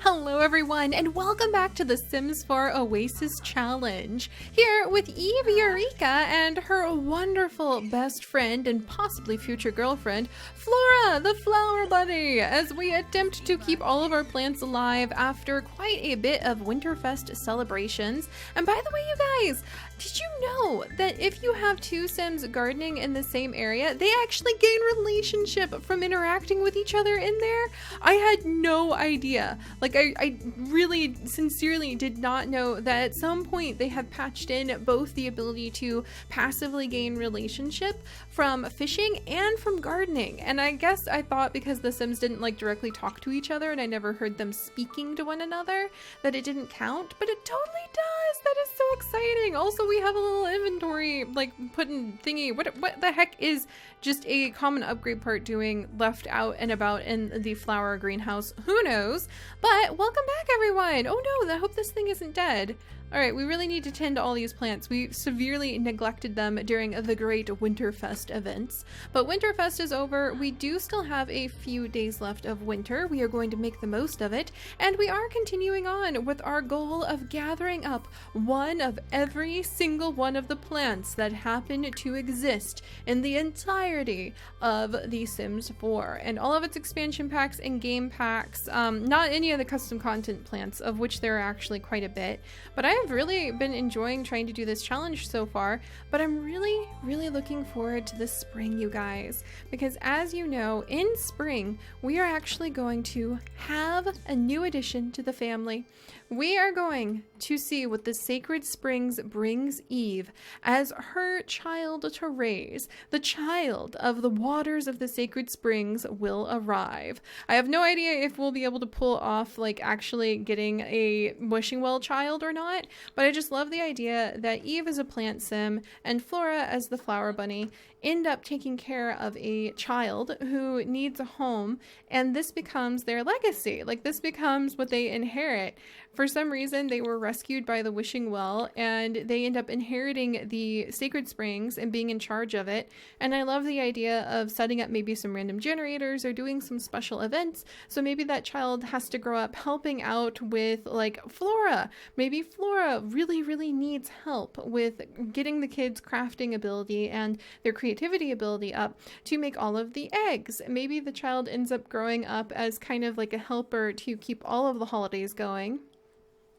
Hello everyone, and welcome back to the Sims 4 OASIS challenge. Here with Eve Eureka and her wonderful best friend and possibly future girlfriend, Flora, the flower bunny, as we attempt to keep all of our plants alive after quite a bit of Winterfest celebrations. And by the way, you guys, did you know that if you have two Sims gardening in the same area, they actually gain relationship from interacting with each other in there? I had no idea. Like, I really sincerely did not know that at some point they have patched in both the ability to passively gain relationship from fishing and from gardening. And I guess I thought because the Sims didn't like directly talk to each other and I never heard them speaking to one another that it didn't count, but it totally does. That is so exciting. Also, we have a little inventory like putting thingy. What the heck is just a common upgrade part doing left out and about in the flower greenhouse? Who knows? But welcome back, everyone. Oh no, I hope this thing isn't dead. All right, we really need to tend to all these plants. We severely neglected them during the great Winterfest events. But Winterfest is over. We do still have a few days left of winter. We are going to make the most of it. And we are continuing on with our goal of gathering up one of every single one of the plants that happen to exist in the entirety of The Sims 4. And all of its expansion packs and game packs. Not any of the custom content plants, of which there are actually quite a bit. But I've really been enjoying trying to do this challenge so far, but I'm really looking forward to the spring, you guys, because as you know, in spring we are actually going to have a new addition to the family. We are going to see what the Sacred Springs brings Eve as her child to raise. The child of the waters of the Sacred Springs will arrive. I have no idea if we'll be able to pull off like actually getting a wishing well child or not, but I just love the idea that Eve as a plant sim and Flora as the flower bunny end up taking care of a child who needs a home, and this becomes their legacy. Like, this becomes what they inherit. For some reason, they were rescued by the wishing well, and they end up inheriting the Sacred Springs and being in charge of it. And I love the idea of setting up maybe some random generators or doing some special events. So maybe that child has to grow up helping out with like Flora. Maybe Flora really needs help with getting the kids' crafting ability and their creativity ability up to make all of the eggs. Maybe the child ends up growing up as kind of like a helper to keep all of the holidays going.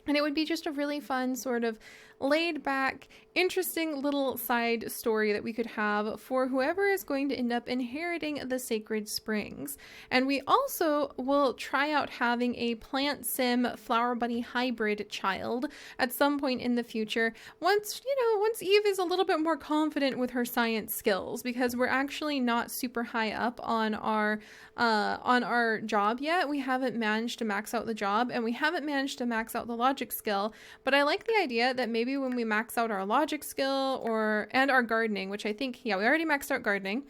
And it would be just a really fun sort of laid back, interesting little side story that we could have for whoever is going to end up inheriting the Sacred Springs. And we also will try out having a plant sim flower bunny hybrid child at some point in the future once Eve is a little bit more confident with her science skills, because we're actually not super high up on our job yet. We haven't managed to max out the job, and we haven't managed to max out the logic skill. But I like the idea that maybe when we max out our logic skill and our gardening, which I think, yeah, we already maxed out gardening,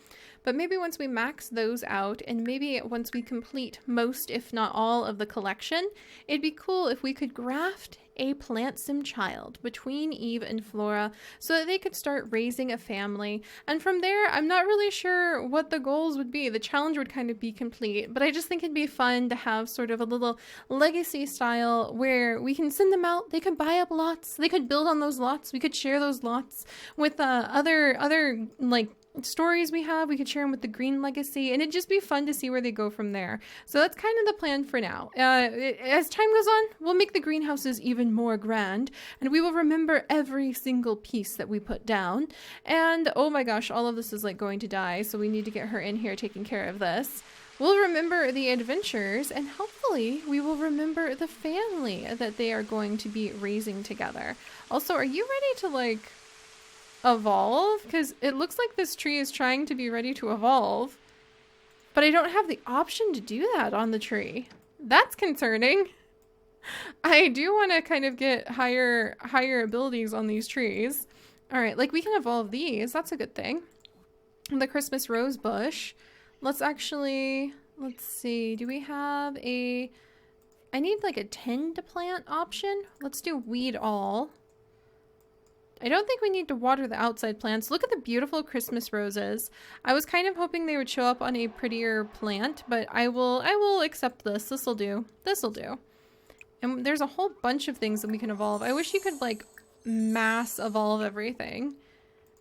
but maybe once we max those out and maybe once we complete most, if not all, of the collection, it'd be cool if we could graft a plant sim child between Eve and Flora so that they could start raising a family. And from there, I'm not really sure what the goals would be. The challenge would kind of be complete, but I just think it'd be fun to have sort of a little legacy style where we can send them out, they could buy up lots, they could build on those lots, we could share those lots with other like stories we have. We could share them with the Green Legacy, and it'd just be fun to see where they go from there. So that's kind of the plan for now. As time goes on, we'll make the greenhouses even more grand, and we will remember every single piece that we put down. And oh my gosh, all of this is like going to die, so we need to get her in here taking care of this. We'll remember the adventures, and hopefully we will remember the family that they are going to be raising together. Also, are you ready to like evolve? Because it looks like this tree is trying to be ready to evolve, but I don't have the option to do that on the tree. That's concerning. I do want to kind of get higher abilities on these trees. All right, like we can evolve these. That's a good thing. The Christmas rose bush. Let's see. Do we have I need like a tend to plant option. Let's do weed all. I don't think we need to water the outside plants. Look at the beautiful Christmas roses. I was kind of hoping they would show up on a prettier plant, but I will accept this. This'll do. And there's a whole bunch of things that we can evolve. I wish you could like mass evolve everything.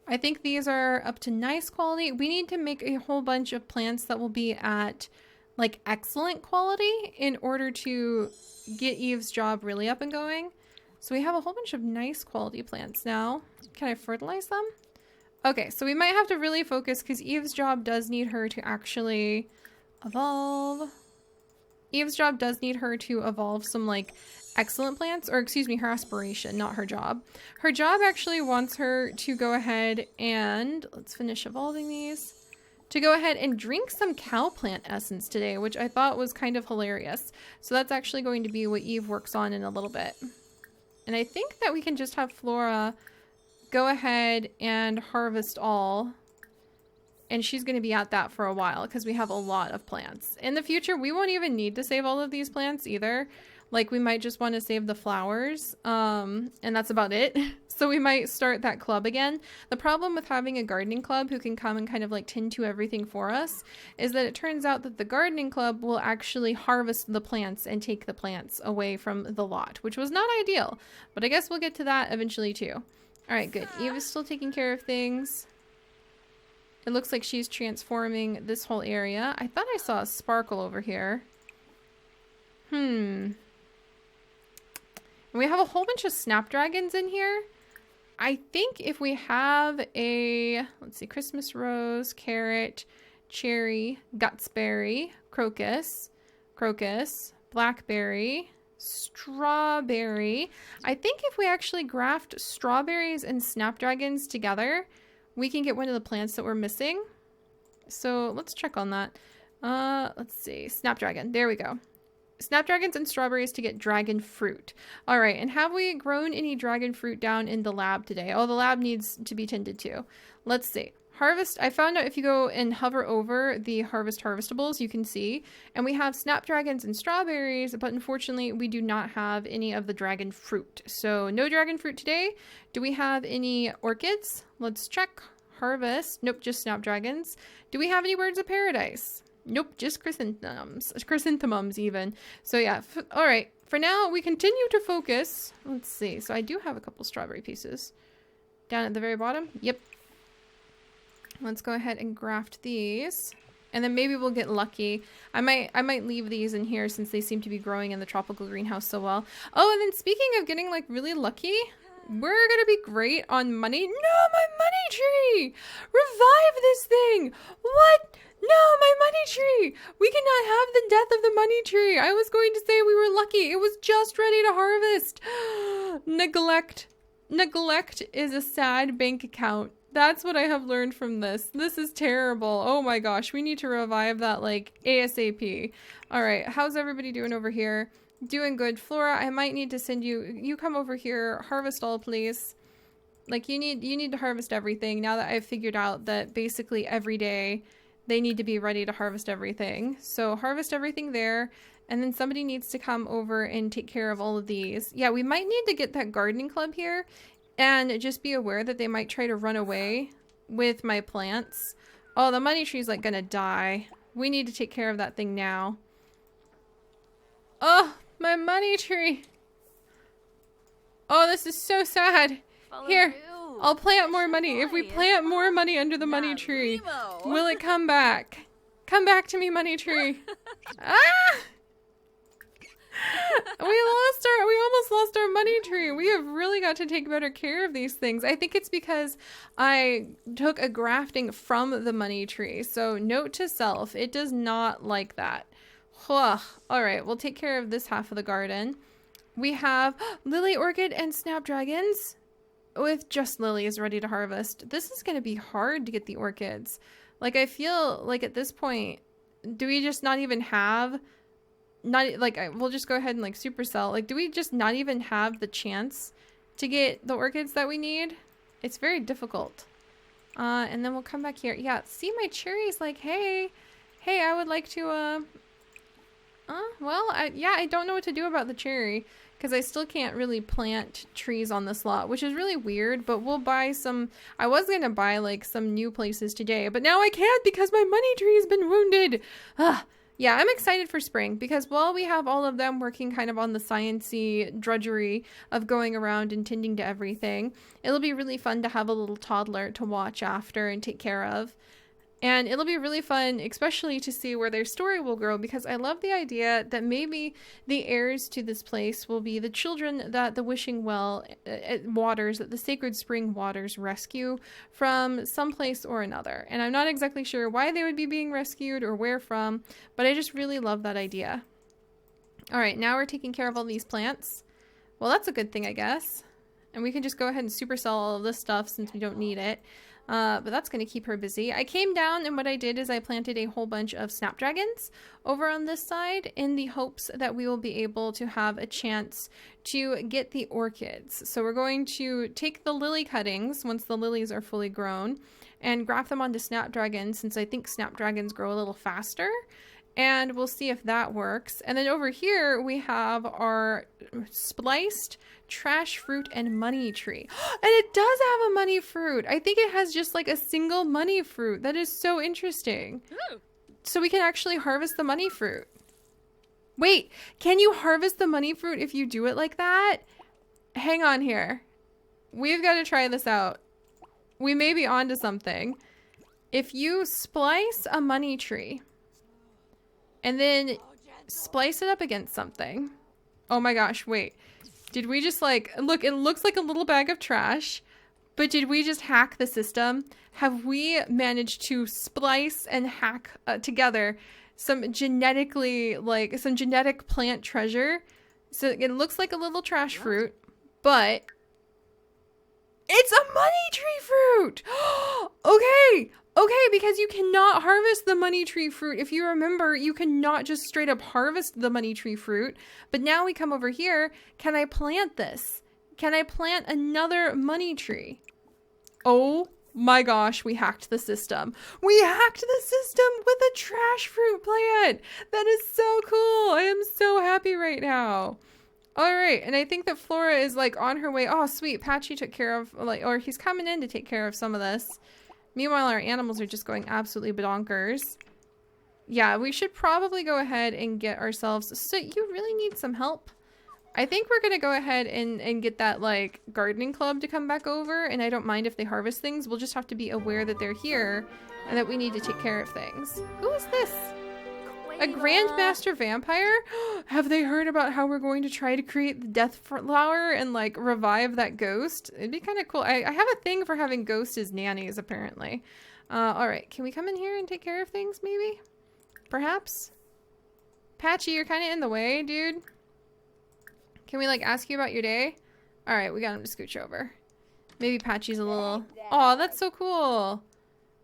I think these are up to nice quality. We need to make a whole bunch of plants that will be at like excellent quality in order to get Eve's job really up and going. So we have a whole bunch of nice quality plants now. Can I fertilize them? Okay, so we might have to really focus because Eve's job does need her to actually evolve. Eve's job does need her to evolve some like excellent plants, or excuse me, her aspiration, not her job. Her job actually wants her to go ahead and, let's finish evolving these, to go ahead and drink some cow plant essence today, which I thought was kind of hilarious. So that's actually going to be what Eve works on in a little bit. And I think that we can just have Flora go ahead and harvest all. And she's going to be at that for a while because we have a lot of plants. In the future, we won't even need to save all of these plants either. Like, we might just want to save the flowers. And that's about it. So we might start that club again. The problem with having a gardening club who can come and kind of like tend to everything for us is that it turns out that the gardening club will actually harvest the plants and take the plants away from the lot, which was not ideal. But I guess we'll get to that eventually too. All right, good. Eve is still taking care of things. It looks like she's transforming this whole area. I thought I saw a sparkle over here. And we have a whole bunch of snapdragons in here. I think if we have a, let's see, Christmas rose, carrot, cherry, gutsberry, crocus, blackberry, strawberry. I think if we actually graft strawberries and snapdragons together, we can get one of the plants that we're missing. So let's check on that. Let's see, snapdragon, there we go. Snapdragons and strawberries to get dragon fruit. All right, and have we grown any dragon fruit down in the lab today? Oh, the lab needs to be tended to. Let's see. Harvest, I found out if you go and hover over the harvestables, you can see. And we have snapdragons and strawberries, but unfortunately we do not have any of the dragon fruit. So no dragon fruit today. Do we have any orchids? Let's check. Harvest. Nope, just snapdragons. Do we have any birds of paradise? Nope, just chrysanthemums even. So yeah, all right. For now, we continue to focus. Let's see. So I do have a couple strawberry pieces down at the very bottom. Yep. Let's go ahead and graft these. And then maybe we'll get lucky. I might leave these in here since they seem to be growing in the tropical greenhouse so well. Oh, and then speaking of getting like really lucky, we're gonna be great on money. No, my money tree! Revive this thing! What? No, my money tree! We cannot have the death of the money tree. I was going to say we were lucky. It was just ready to harvest. Neglect. Neglect is a sad bank account. That's what I have learned from this. This is terrible. Oh my gosh, we need to revive that like ASAP. All right, how's everybody doing over here? Doing good. Flora, I might need to send you come over here, harvest all please. Like you need to harvest everything now that I've figured out that basically every day they need to be ready to harvest everything. So harvest everything there, and then somebody needs to come over and take care of all of these. Yeah, we might need to get that gardening club here. And just be aware that they might try to run away with my plants. Oh, the money tree's like gonna die. We need to take care of that thing now. Oh, my money tree. Oh, this is so sad. Here, I'll plant more money. If we plant more money under the money tree, will it come back? Come back to me, money tree. Ah! We almost lost our money tree. We have really got to take better care of these things. I think it's because I took a grafting from the money tree. So note to self, it does not like that. All right, we'll take care of this half of the garden. We have lily, orchid, and snapdragons with just lilies ready to harvest. This is going to be hard to get the orchids. Like, I feel like at this point, do we just not even have... we'll just go ahead and like supercell. Like, do we just not even have the chance to get the orchids that we need? It's very difficult. And then we'll come back here. Yeah, see my cherries like, hey, I would like to, I don't know what to do about the cherry because I still can't really plant trees on this lot, which is really weird, but we'll buy some. I was going to buy like some new places today, but now I can't because my money tree has been wounded. Yeah, I'm excited for spring because while we have all of them working kind of on the sciencey drudgery of going around and tending to everything, it'll be really fun to have a little toddler to watch after and take care of. And it'll be really fun, especially to see where their story will grow, because I love the idea that maybe the heirs to this place will be the children that the wishing well waters, that the sacred spring waters rescue from someplace or another. And I'm not exactly sure why they would be being rescued or where from, but I just really love that idea. All right, now we're taking care of all these plants. Well, that's a good thing, I guess. And we can just go ahead and supercell all of this stuff since we don't need it. But that's going to keep her busy. I came down and what I did is I planted a whole bunch of snapdragons over on this side in the hopes that we will be able to have a chance to get the orchids. So we're going to take the lily cuttings once the lilies are fully grown and graft them onto snapdragons, since I think snapdragons grow a little faster. And we'll see if that works. And then over here we have our spliced trash fruit and money tree. And it does have a money fruit. I think it has just like a single money fruit. That is so interesting. Ooh. So we can actually harvest the money fruit. Wait, can you harvest the money fruit if you do it like that? Hang on here. We've got to try this out. We may be onto something. If you splice a money tree and then splice it up against something. Oh my gosh, wait. Did we just like, look, it looks like a little bag of trash, but did we just hack the system? Have we managed to splice and hack together some genetically, like some genetic plant treasure? So it looks like a little trash fruit, but it's a money tree fruit. Okay. Okay, because you cannot harvest the money tree fruit. If you remember, you cannot just straight up harvest the money tree fruit. But now we come over here. Can I plant this? Can I plant another money tree? Oh my gosh, we hacked the system. We hacked the system with a trash fruit plant. That is so cool. I am so happy right now. All right, and I think that Flora is like on her way. Oh, sweet. Patchy took care of, like, or he's coming in to take care of some of this. Meanwhile, our animals are just going absolutely bonkers. Yeah, we should probably go ahead and get ourselves... So you really need some help? I think we're going to go ahead and get that, like, gardening club to come back over. And I don't mind if they harvest things. We'll just have to be aware that they're here and that we need to take care of things. Who is this? A Grandmaster Vampire? Have they heard about how we're going to try to create the death flower and like revive that ghost? It'd be kind of cool. I have a thing for having ghosts as nannies, apparently. All right, can we come in here and take care of things, maybe? Perhaps? Patchy, you're kind of in the way, dude. Can we like ask you about your day? All right, we got him to scooch over. Maybe Patchy's a little... Oh, that's so cool.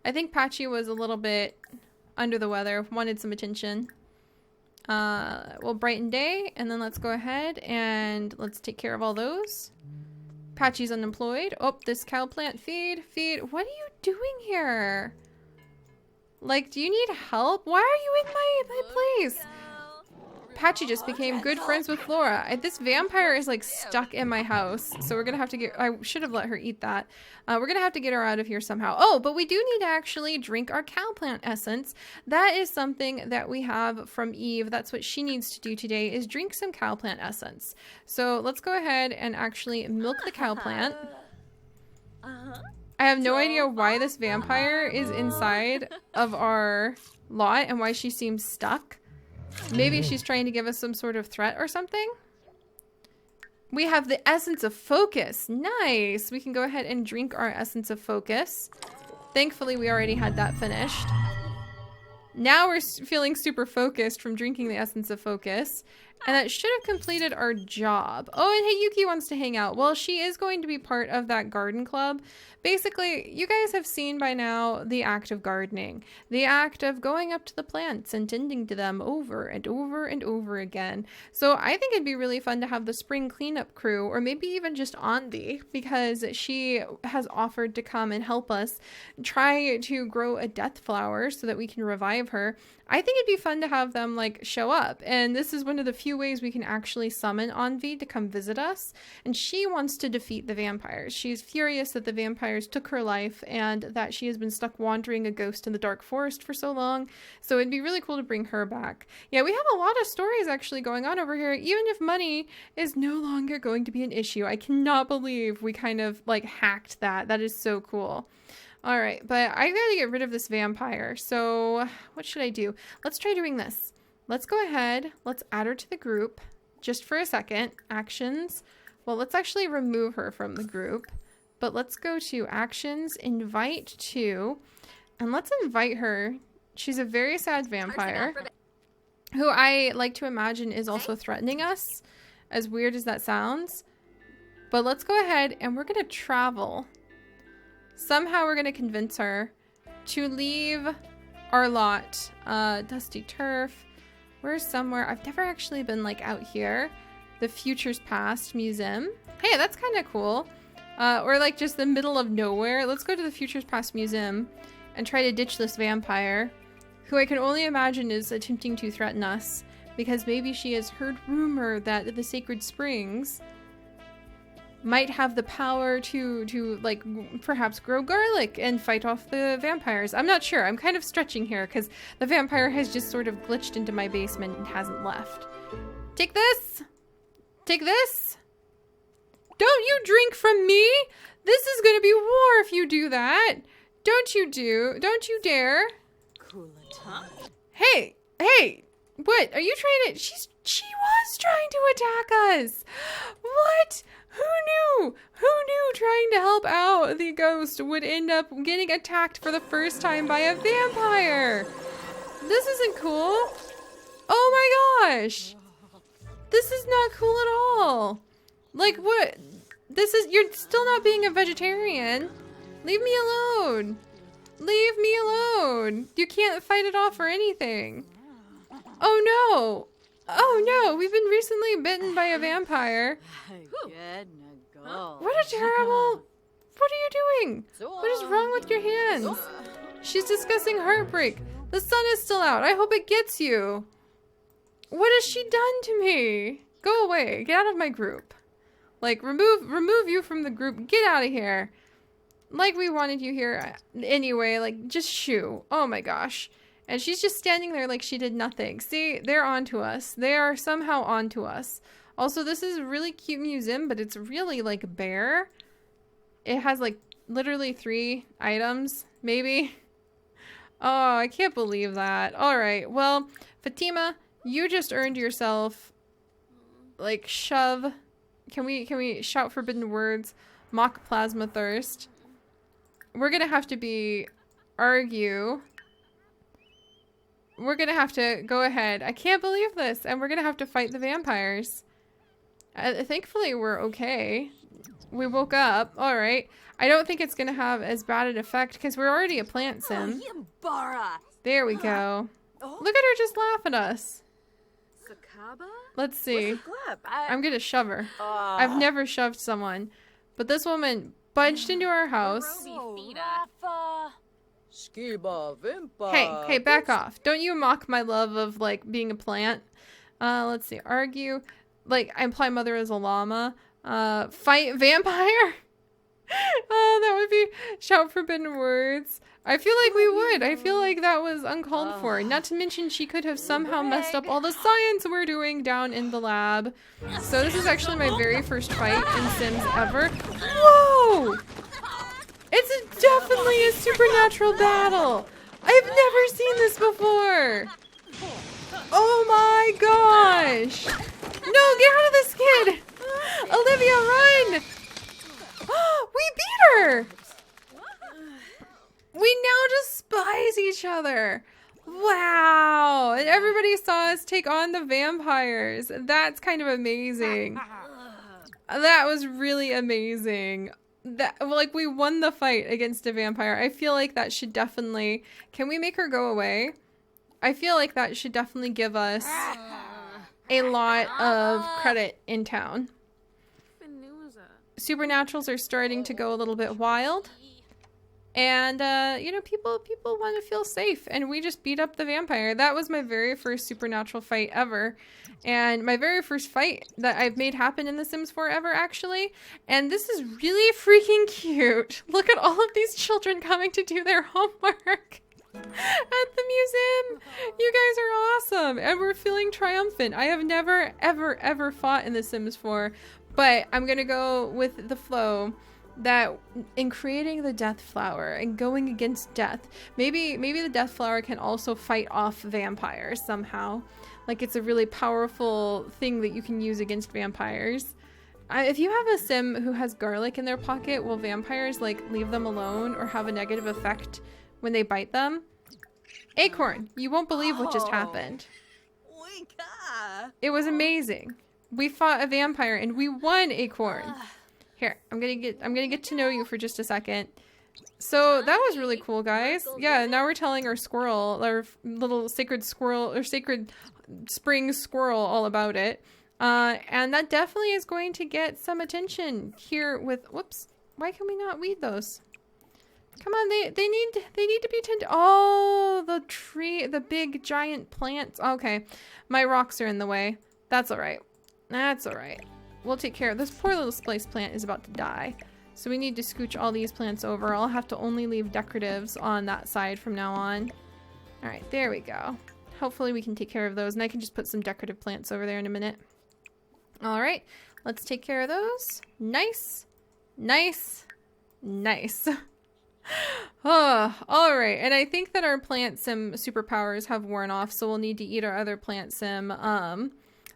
I think Patchy was a little bit... under the weather, wanted some attention. We'll brighten day, and then let's go ahead and let's take care of all those. Patchy's unemployed. Oh, this cow plant feed. What are you doing here? Like, do you need help? Why are you in my place? Patchy just became good friends with Flora. This vampire is like stuck in my house, so we're gonna have to get... I should have let her eat that. We're gonna have to get her out of here somehow. Oh, but we do need to actually drink our cow plant essence. That is something that we have from Eve. That's what she needs to do today, is drink some cow plant essence. So let's go ahead and actually milk the cow plant. I have no idea why this vampire is inside of our lot and why she seems stuck. Maybe she's trying to give us some sort of threat or something. We have the essence of focus. Nice. We can go ahead and drink our essence of focus. Thankfully, we already had that finished. Now we're feeling super focused from drinking the essence of focus. And that should have completed our job. Oh, and hey, Yuki wants to hang out. Well, she is going to be part of that garden club. Basically, you guys have seen by now the act of gardening. The act of going up to the plants and tending to them over and over and over again. So I think it'd be really fun to have the spring cleanup crew, or maybe even just Andi, because she has offered to come and help us try to grow a death flower so that we can revive her. I think it'd be fun to have them like show up. And this is one of the few ways we can actually summon Envy to come visit us. And she wants to defeat the vampires. She's furious that the vampires took her life and that she has been stuck wandering a ghost in the dark forest for so long. So it'd be really cool to bring her back. Yeah, we have a lot of stories actually going on over here, even if money is no longer going to be an issue. I cannot believe we kind of like hacked that. That is so cool. All right, but I gotta get rid of this vampire. So what should I do? Let's try doing this. Let's go ahead. Let's add her to the group just for a second. Actions. Well, let's actually remove her from the group, but let's go to actions, invite to, and let's invite her. She's a very sad vampire who I like to imagine is also threatening us, as weird as that sounds. But let's go ahead and we're gonna travel. Somehow we're going to convince her to leave our lot. Dusty turf. We're somewhere. I've never actually been like out here. The Futures Past Museum. Hey, that's kind of cool. Or like just the middle of nowhere. Let's go to the Futures Past Museum and try to ditch this vampire, who I can only imagine is attempting to threaten us because maybe she has heard rumor that the Sacred Springs might have the power to like perhaps grow garlic and fight off the vampires. I'm not sure. I'm kind of stretching here because the vampire has just sort of glitched into my basement and hasn't left. Take this. Take this. Don't you drink from me. This is going to be war if you do that. Don't you dare. Hey, what are you trying to? She was trying to attack us. What? Who knew trying to help out the ghost would end up getting attacked for the first time by a vampire? This isn't cool. Oh my gosh. This is not cool at all. Like what? You're still not being a vegetarian. Leave me alone. Leave me alone. You can't fight it off or anything. Oh no. Oh no, we've been recently bitten by a vampire. What a terrible... What are you doing? What is wrong with your hands? She's discussing heartbreak. The sun is still out. I hope it gets you. What has she done to me? Go away. Get out of my group. Like, remove you from the group. Get out of here. Like we wanted you here anyway. Like, just shoo. Oh my gosh. And she's just standing there like she did nothing. See, they're onto us. They are somehow onto us. Also, this is a really cute museum, but it's really like bare. It has like literally 3 items, maybe. Oh, I can't believe that. All right, well, Fatima, you just earned yourself like shove. Can we shout forbidden words? Mock plasma thirst. We're gonna have to be argue. We're gonna have to go ahead. I can't believe this. And we're gonna have to fight the vampires. Thankfully, we're okay. We woke up. All right. I don't think it's gonna have as bad an effect because we're already a plant sim. There we go. Look at her just laugh at us. Let's see. I'm gonna shove her. I've never shoved someone. But this woman budged into our house. Hey, back off. Don't you mock my love of, like, being a plant. Let's see. Argue. Like, I imply mother is a llama. Fight vampire? That would be shout forbidden words. I feel like we would. I feel like that was uncalled for. Not to mention she could have somehow messed up all the science we're doing down in the lab. So this is actually my very first fight in Sims ever. Whoa! It's definitely a supernatural battle. I've never seen this before. Oh my gosh. No, get out of this kid. Olivia, run. We beat her. We now despise each other. Wow. And everybody saw us take on the vampires. That's kind of amazing. That was really amazing. Like, we won the fight against a vampire. I feel like that should definitely... Can we make her go away? I feel like that should definitely give us a lot of credit in town. Supernaturals are starting to go a little bit wild. And, you know, people want to feel safe, and we just beat up the vampire. That was my very first supernatural fight ever, and my very first fight that I've made happen in The Sims 4 ever, actually. And this is really freaking cute. Look at all of these children coming to do their homework at the museum. You guys are awesome, and we're feeling triumphant. I have never, ever, ever fought in The Sims 4, but I'm gonna go with the flow that in creating the death flower and going against death, maybe the death flower can also fight off vampires somehow. Like, it's a really powerful thing that you can use against vampires. If you have a sim who has garlic in their pocket, will vampires like leave them alone or have a negative effect when they bite them? Acorn, you won't believe what just happened. It was amazing. We fought a vampire and we won, Acorn. Here, I'm gonna get to know you for just a second. So that was really cool, guys. Yeah, now we're telling our squirrel, our little sacred squirrel, or sacred spring squirrel, all about it. And that definitely is going to get some attention here with, whoops, why can we not weed those? Come on, they need to be tended. Oh, the tree, the big giant plants. Okay, my rocks are in the way. That's all right. That's all right. We'll take care of this. Poor little splice plant is about to die. So we need to scooch all these plants over. I'll have to only leave decoratives on that side from now on. All right, there we go. Hopefully we can take care of those, and I can just put some decorative plants over there in a minute. All right, let's take care of those. Nice, nice, nice. Oh, all right. And I think that our plant sim superpowers have worn off, so we'll need to eat our other plant sim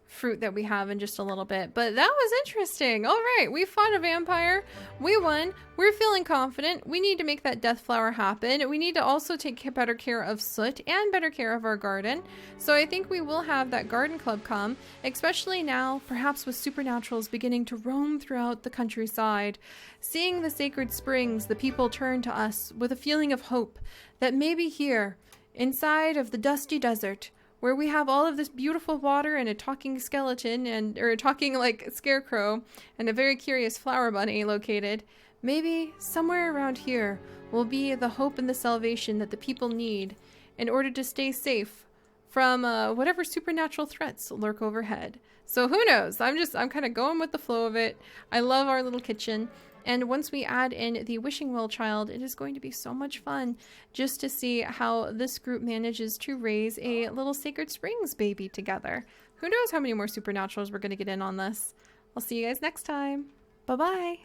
fruit that we have in just a little bit. But that was interesting. All right, we fought a vampire. We won. We're feeling confident. We need to make that death flower happen. We need to also take better care of Soot and better care of our garden. So I think we will have that garden club come, especially now, perhaps with supernaturals beginning to roam throughout the countryside. Seeing the sacred springs, the people turn to us with a feeling of hope that maybe here, inside of the dusty desert, where we have all of this beautiful water and a talking skeleton or a talking like scarecrow and a very curious flower bunny located, maybe somewhere around here will be the hope and the salvation that the people need in order to stay safe from whatever supernatural threats lurk overhead. So who knows? I'm kind of going with the flow of it. I love our little kitchen. And once we add in the wishing well child, it is going to be so much fun just to see how this group manages to raise a little Sacred Springs baby together. Who knows how many more supernaturals we're going to get in on this. I'll see you guys next time. Bye-bye.